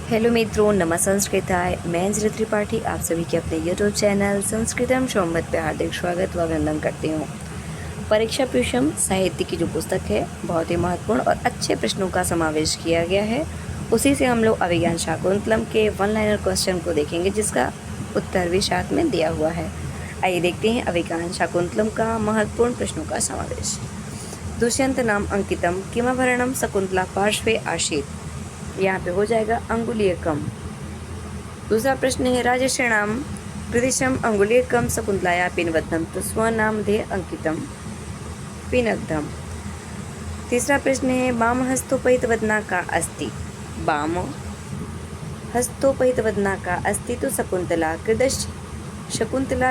Hello मित्रों, नमः संस्कृताय। मैं अंजलि त्रिपाठी आप सभी के अपने यूट्यूब चैनल संस्कृतम शोमत पे हार्दिक स्वागत व अभिनंदन करती हूँ। परीक्षा प्यूषम साहित्य की जो पुस्तक है, बहुत ही महत्वपूर्ण और अच्छे प्रश्नों का समावेश किया गया है। उसी से हम लोग अभिज्ञान शाकुंतलम के वन लाइनर क्वेश्चन को देखेंगे, जिसका उत्तर भी साथ में दिया हुआ है। आइए देखते हैं अभिज्ञान शाकुंतलम का महत्वपूर्ण प्रश्नों का समावेश। दुष्यंत नाम अंकितम किमाभरणम शकुंतला पार्श्वे आशीत। यहाँ पे हो जाएगा अंगुलीयकम। दूसरा प्रश्न है राजश्रेणाम कृदिशम अंगुलीयकम शकुंतलाया पिनबद्धम तो स्वनाम धे अंकितम पिनग्धम। तीसरा प्रश्न है वाम हस्तोपहितवदना का अस्ति। वाम हस्तोपहितवदना का अस्ति तो शकुंतला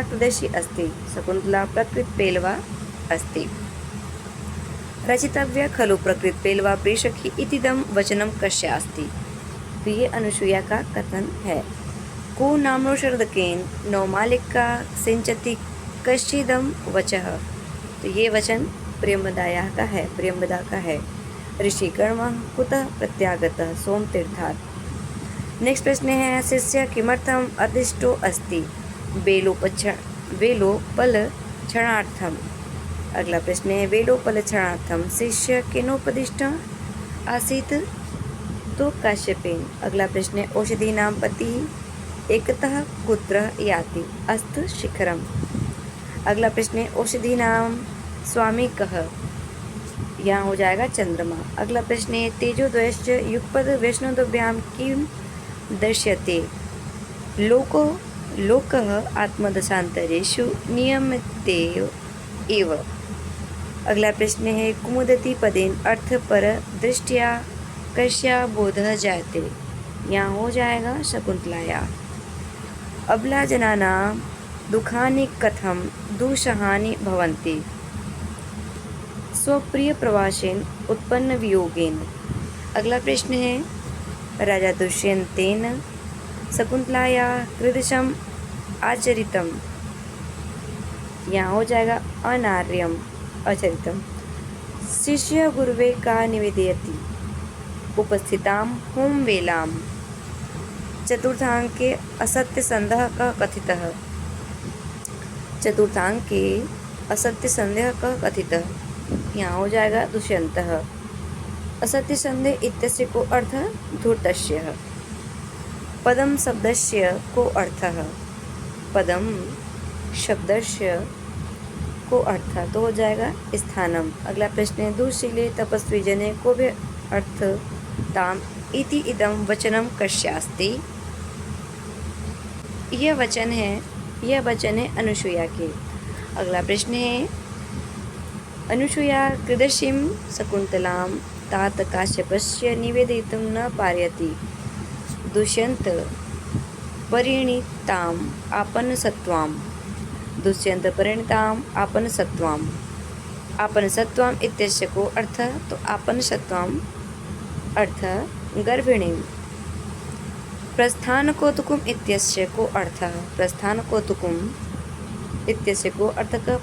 कृदशी अस्ति। शकुंतला प्रकृत पेलवा अस्ति। रचितव्य खलु प्रकृत पेलवा प्रेषकी इतिदम वचनम कस्य अस्ति। तो ये अनुसूया का कथन है। को नामो शरदकेन नवमालिका सिंचति कश्चिदम वचः। तो ये वचन प्रियंवदाया का है, प्रियंवदा का है। ऋषि कर्म कुतः प्रत्यागतः सोम तीर्थात्। नेक्स्ट प्रश्न है शिष्य किमर्थम अदिष्टो अस्ति वेलोपल क्षणार्थम। अगला प्रश्न है वेलोपल क्षणार्थम शिष्य केनोपदिष्ट आसीत तो काश्यपेन। अगला प्रश्न है औषधि नाम पति एकतः कुत्र याति अस्त शिखरम। अगला प्रश्न है औषधि नाम स्वामी कह। यहाँ हो जाएगा चंद्रमा। अगला प्रश्न है तेजोद्वयश्च युगपद वैष्णोदभ्याम किम दर्श्यते लोकः आत्मदशांतरेषु नियमते एव। अगला प्रश्न है कुमुदती पदेन अर्थ पर दृष्टिया कस्या बोधः जायते। यहाँ हो जाएगा शकुंतलाया। अबला जनानां दुखानि कथम दुःसहानि भवन्ति स्वप्रिय प्रवासेन उत्पन्न वियोगेन। अगला प्रश्न है राजा दुष्यंतेन शकुंतलाया कृदशम आचरितम। यहाँ हो जाएगा अनार्यम आचरितम। शिष्य गुरुवे का निवेदयति उपस्थिताम होम वेलाम। चतुर्थांक के असत्य संदेह का कथितः। चतुर्थांक के असत्य संदेह का कथितः। यहाँ हो जाएगा दुष्यंतः। असत्य संदेह इत्यस्य को अर्थ धूर्तस्य। पदम शब्दस्य को अर्थः। पदम शब्दस्य को अर्थ तो हो जाएगा स्थानम। अगला प्रश्न है दुःशीले तपस्वी जने को भी अर्थ ताम इति इदम वचनम कस्यास्ति। यह वचन है अनुसूया के। अगला प्रश्न है अनुसूया कृदशीम शकुंतलाम तात काश्यपस्य निवेदितुं न पारयति दुष्यंत परिणीताम आपन्नसत्वाम। दुष्यंत परिणताम आपन्नसत्वाम। आपन्नसत्वाम इत्यस्य को अर्थ तो आपन्नसत्वाम अर्थ गर्भिणी। प्रस्थानकौतुकम इत्यस्य को अर्थ प्रस्थानकौतुकम इत्यस्य को अर्थ का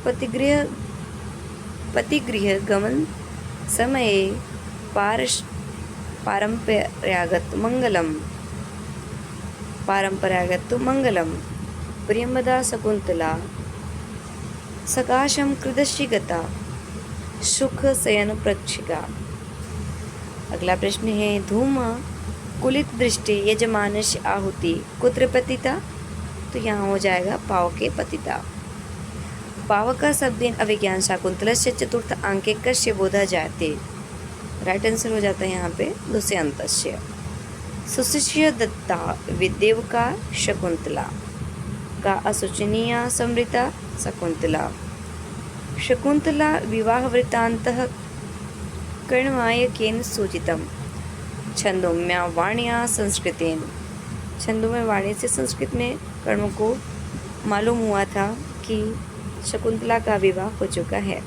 पतिगृह गमन समये पारंपरागत मंगलम। प्रियंवदा शकुंतला सकाशम कृदशी गता सुख शयन प्रक्षिका। अगला प्रश्न है धूम कुलित दृष्टि यजमानस्य आहुति कुत्र पतिता। तो यहाँ हो जाएगा पावके पतिता। पावका शब्देन अभिज्ञान शाकुंतलस्य चतुर्थ अंके कस्य बोधा जायते। राइट आंसर हो जाता है यहाँ पे दुष्यंतस्य। सुशिष्य दत्ता विदेवका शकुंतला का अशोचनीया समृता शकुंतला। शकुंतला विवाह वृत्तांतः कर्णवायकेन सूचितम छंदोम्या वाण्या संस्कृतेन। छंदोमय वाणी से संस्कृत में कर्णों को मालूम हुआ था कि शकुंतला का विवाह हो चुका है।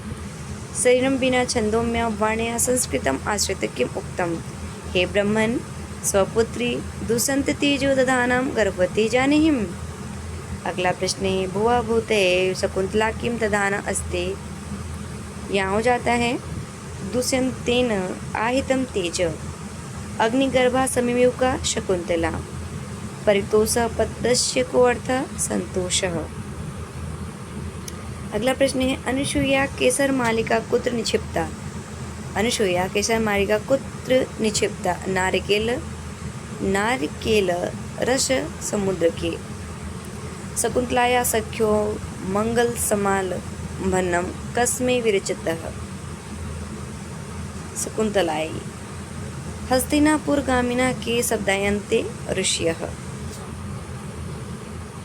शरीरम बिना छंदोम्या वाण्या संस्कृतम आश्रित किम उक्तम। हे ब्रह्मन् स्वपुत्री दुसंतति जो दधानम गर्भवती जानीहिम। अगला प्रश्न है भुवा भूते शकुंतला किम दधाना अस्ति। यहाँ हो जाता है दुष्यंतेन आहितम तेज। अग्निगर्भा समीयुका शकुंतला। परितोषः पदस्य को अर्थ संतोषः। अगला प्रश्न है अनुसूया केसर मालिका कुत्र निक्षिप्ता। अनुसूया केसर मालिका कुत्र निक्षिप्ता। नारिकेल रस समुद्र के। शकुंतलाया सख्यो मंगल समालंबनम कस्मै विरचितः। शकुंतलाई। हस्तिनापुरगामिना के शब्दायन्ते ऋषयः।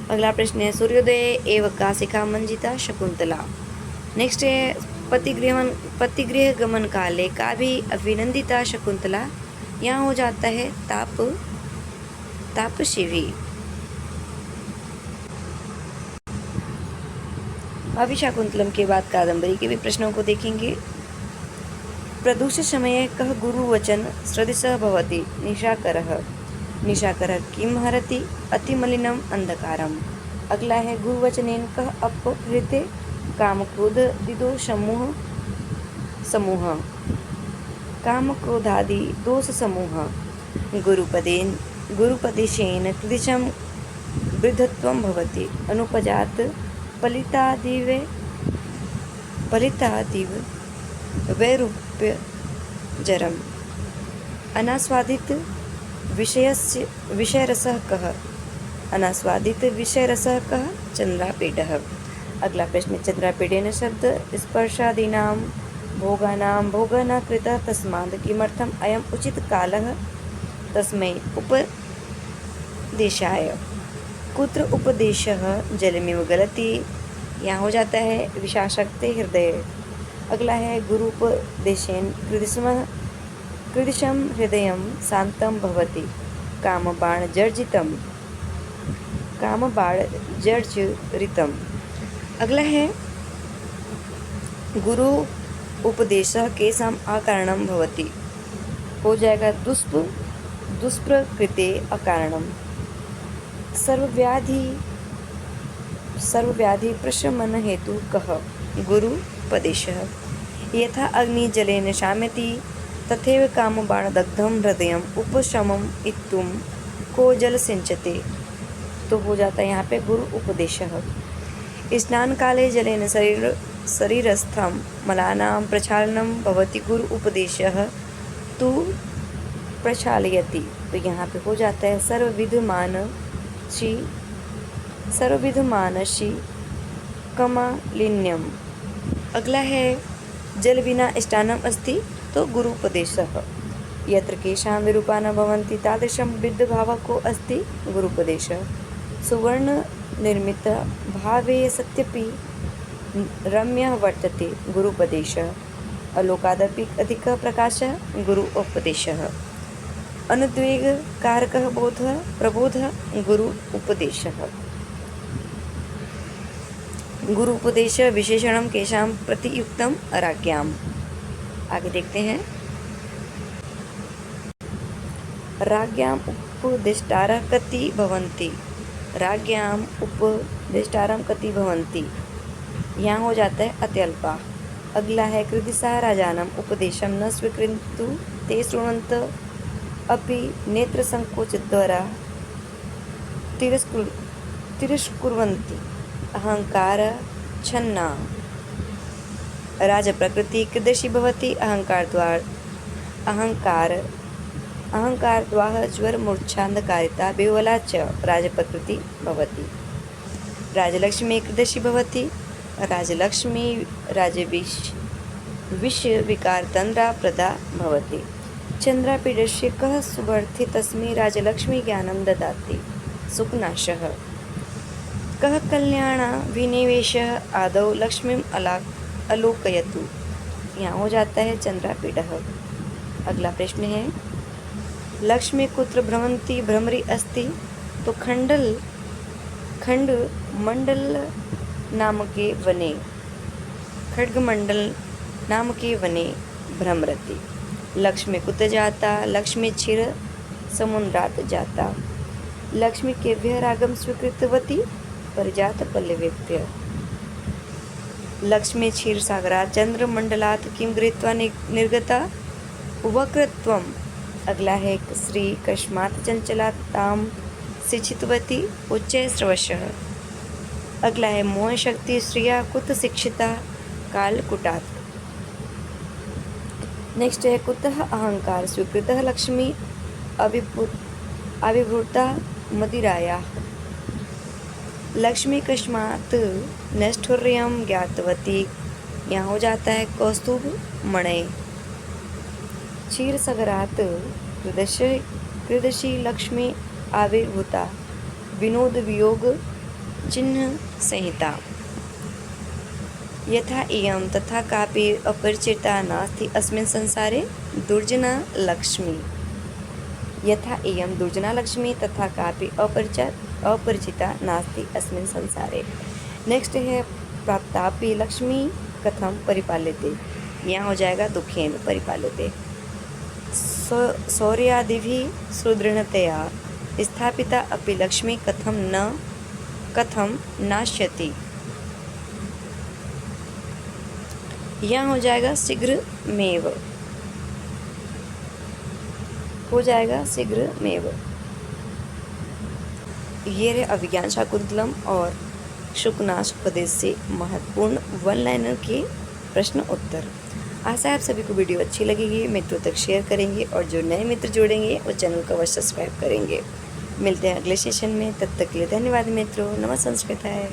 अगला प्रश्न है सूर्योदय एव का शिखा मंजिता शकुंतला। नेक्स्ट है पतिगृह गमन काले का भी अभिनंदिता शकुंतला। यहाँ हो जाता है तापशिवी। अभी शाकुंतलम के बाद कादम्बरी के भी प्रश्नों को देखेंगे। प्रदूष समय कः गुरुवचन सदृशः भवति। निशाकरः किं हरति अतिमलिनम अंधकारम। अगला है गुरुवचनेन कः अपहृते कामक्रोध दिदो समूह। कामक्रोधादि दोष समूह। गुरुपदेशेन कृतिशं वृद्धत्वं भवति। अनुपजात पलितादिव वैरूप्य जरम। अनास्वादित विषयरसः कः। अनास्वादित विषयरसः कः चंद्रापेडः। अगला प्रश्न चंद्रापेडेन शब्द स्पर्शादीनां भोगानां भोगः न कृतः तस्मात् किमर्थम् अयम् उचित कालः तस्मै उपदेशाय। कुत्र उपदेशः जलमिव गलति। यहाँ हो जाता है विशाशक्ते हृदय। अगला है गुरुपदेशेन कृदिशं हृदयं शांतं भवति। कामबाणजर्जरितम्। अगला है गुरु उपदेशः केषाम् अकारणं भवति। हो जाएगा दुष्प्रकृते अकारणम। सर्वव्याधि प्रशमन हेतु कः। गुरुपदेशः। यथा अग्निजलेन शाम्यति तथैव कामबाणदग्धं हृदयम् उपशमम् इत्थुं को जल सिंचते। तो हो जाता है यहाँ पे गुरु उपदेशः। स्नान काले जलेन शरीरस्थं मलानां प्रक्षालनं भवति। गुरु उपदेशः तु प्रक्षालयति। तो यहाँ पे हो जाता है सर्वविधमानसी कमालिन्यम। अगला है जल बिना स्नानम अस्ति तो गुरुपदेशः। यत्र केषां विरूपा न भवन्ति तादृशं वृद्धभावः को अस्ति गुरुपदेशः। सुवर्ण निर्मित भावे सत्यपि रम्यः वर्तते गुरुपदेशः। अलोकादपि अधिकः प्रकाशः गुरु उपदेशः। अनुद्वेग कारकः प्रबोधः गुरु उपदेशः। गुरु उपदेश विशेषणम केशाम प्रतियुक्तम राज्ञाम। आगे देखते हैं राज्ञाम उपदेष्टारः कति भवन्ति। राज्ञाम उपदेष्टारं कति भवन्ति। यहाँ हो जाता है अत्यल्पा। अगला है कृतिशः राजानम उपदेशम न स्वीकृन्तु ते शृण्वन्त अपि नेत्र संकोच द्वारा तिरस्कुर्वन्ति। अहंकार छन्ना राजप्रकृति कीदृशी भवति। अहंकारद्वाह ज्वरमूर्च्छान्धकारिता विह्वला च राजप्रकृति भवति। राजलक्ष्मी कीदृशी भवति। राजलक्ष्मी विषविकारतन्द्रा प्रदा भवति। चंद्रापीडस्य कः सुवर्ति तस्मै राजलक्ष्मी ज्ञानं ददाति। सुखनाशः। कः कल्याणाभिनिवेशः आदौ लक्ष्मीम् अलोकयतु। यहाँ हो जाता है चंद्रापीडः। अगला प्रश्न है लक्ष्मी कुत्र भ्रमन्ति भ्रमरी अस्ति। तो खड्गमंडल नामके वने भ्रमरति। लक्ष्मी कुत्र जाता। लक्ष्मी क्षीर समुद्रात् जाता। लक्ष्मी केभ्यः रागं स्वीकृतवती परिजात पल्लवेभ्य। लक्ष्मी क्षीरसागरात् चंद्रमंडलात् किं गृहीत्वा निर्गता। वक्रत्वं अगला है श्री कस्मात् चंचला ताम शिक्षितवती उच्च श्रवशः। अगला है मोह शक्ति श्रिया कुत शिक्षिता कालकुटात्। नेक्स्ट है कुतः अहंकार स्वीकृतः लक्ष्मी अभिभूता मदिराया। लक्ष्मी कस्मात् नैष्ठुर्यं ज्ञातवती, यहाँ हो जाता है कौस्तुभ मणि। क्षीर सगरात कृदशी लक्ष्मी आविर्भूता विनोद वियोग चिन्ह संहिता। यथा इयं तथा कापि अपरिचिता नास्ति अस्मिन् संसारे दुर्जना लक्ष्मी। यथा इयं दुर्जना लक्ष्मी तथा कापि अपरिचिता नास्ति अस्मिन् संसारे। नेक्स्ट है प्राप्तापि लक्ष्मी कथम परिपाल्यते, यहाँ हो जाएगा दुखेन परिपाल्यते। शौर्यादिभिः सुदृढ़तया स्थापिता अपि लक्ष्मी कथम नाश्यति, यहाँ हो जाएगा शीघ्रमेव, हो जाएगा शीघ्रमेव। ये रहे अभिज्ञान शाकुंतलम और शुकनाश उपदेश से महत्वपूर्ण वन लाइनर के प्रश्न उत्तर। आशा है आप सभी को वीडियो अच्छी लगेगी, मित्रों तक शेयर करेंगे और जो नए मित्र जुड़ेंगे वो चैनल को अवश्य सब्सक्राइब करेंगे। मिलते हैं अगले सेशन में, तब तक के लिए धन्यवाद मित्रों। नमः संस्कृत है।